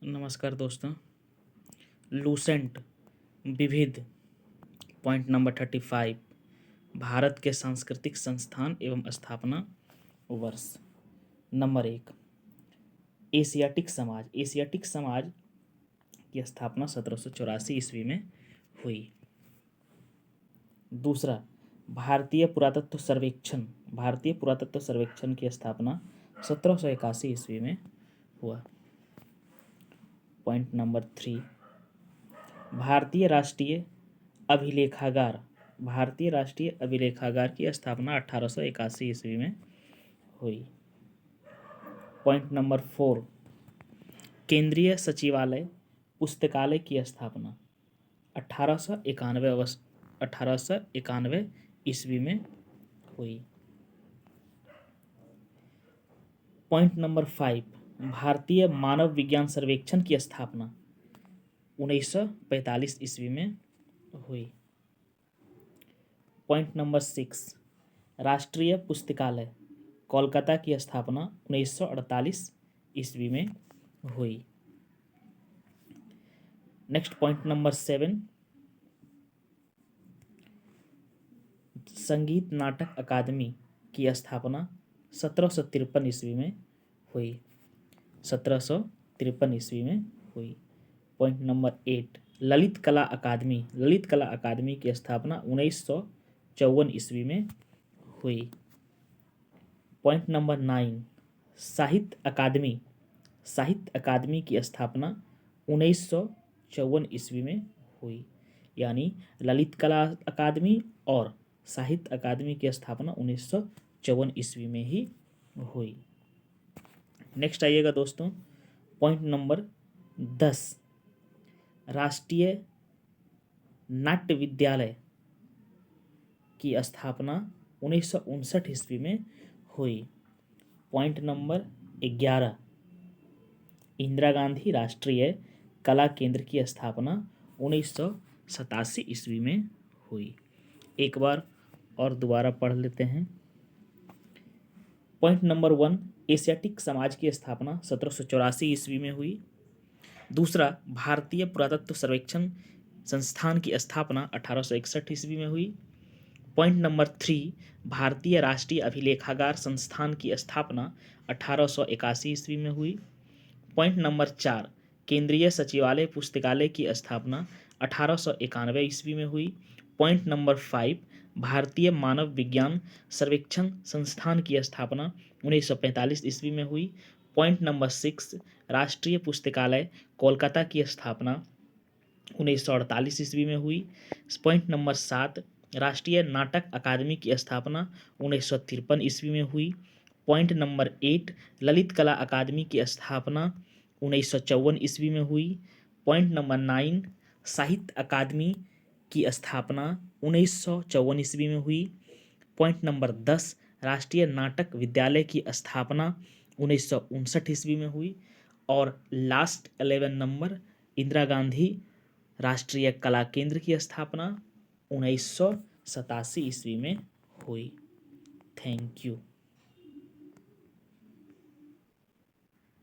नमस्कार दोस्तों। लूसेंट विविध पॉइंट नंबर 35 भारत के सांस्कृतिक संस्थान एवं स्थापना वर्ष। नंबर 1 एशियाटिक समाज। एशियाटिक समाज की स्थापना 1784 ईस्वी में हुई। दूसरा भारतीय पुरातत्व सर्वेक्षण। भारतीय पुरातत्व सर्वेक्षण की स्थापना 1781 ईस्वी में हुआ। पॉइंट नंबर 3 भारतीय राष्ट्रीय अभिलेखागार। भारतीय राष्ट्रीय अभिलेखागार की स्थापना 1881 ईस्वी में हुई। पॉइंट नंबर 4 केंद्रीय सचिवालय पुस्तकालय की स्थापना 1891 ईस्वी में हुई। पॉइंट नंबर 5 भारतीय मानव विज्ञान सर्वेक्षण की स्थापना 1945 ईस्वी में हुई। पॉइंट नंबर 6 राष्ट्रीय पुस्तकालय कोलकाता की स्थापना 1948 ईस्वी में हुई। नेक्स्ट पॉइंट नंबर 7 संगीत नाटक अकादमी की स्थापना 1753 ईस्वी में हुई। 1753 ईस्वी में हुई। पॉइंट नंबर 8 ललित कला अकादमी। ललित कला अकादमी की स्थापना 1954 ईस्वी में हुई। पॉइंट नंबर 9 साहित्य अकादमी। साहित्य अकादमी की स्थापना 1954 ईस्वी में हुई। यानी ललित कला अकादमी और साहित्य अकादमी की स्थापना 1954 ईस्वी में ही हुई। नेक्स्ट आइएगा दोस्तों, पॉइंट नंबर 10 राष्ट्रीय नाट्य विद्यालय की स्थापना 1959 ईस्वी में हुई। पॉइंट नंबर 11 इंदिरा गांधी राष्ट्रीय कला केंद्र की स्थापना 1987 ईस्वी में हुई। एक बार और दोबारा पढ़ लेते हैं। पॉइंट नंबर 1 एशियाटिक समाज की स्थापना 1784 ईस्वी में हुई। दूसरा भारतीय पुरातत्व सर्वेक्षण संस्थान की स्थापना 1861 ईस्वी में हुई। पॉइंट नंबर 3 भारतीय राष्ट्रीय अभिलेखागार संस्थान की स्थापना 1881 ईस्वी में हुई। पॉइंट नंबर 4 केंद्रीय सचिवालय पुस्तकालय की स्थापना 1891 ईस्वी में हुई। पॉइंट नंबर 5 भारतीय मानव विज्ञान सर्वेक्षण संस्थान की स्थापना 1945 ईस्वी में हुई। पॉइंट नंबर 6 राष्ट्रीय पुस्तकालय कोलकाता की स्थापना 1948 ईस्वी में हुई। पॉइंट नंबर 7 राष्ट्रीय नाटक अकादमी की स्थापना 1953 ईस्वी में हुई। पॉइंट नंबर 8 ललित कला अकादमी की स्थापना 1954 ईस्वी में हुई। पॉइंट नंबर 9 साहित्य अकादमी की स्थापना 1954 ईस्वी में हुई। पॉइंट नंबर 10 राष्ट्रीय नाटक विद्यालय की स्थापना 1959 ईस्वी में हुई। और लास्ट 11 नंबर इंदिरा गांधी राष्ट्रीय कला केंद्र की स्थापना 1987 ईस्वी में हुई। Thank you.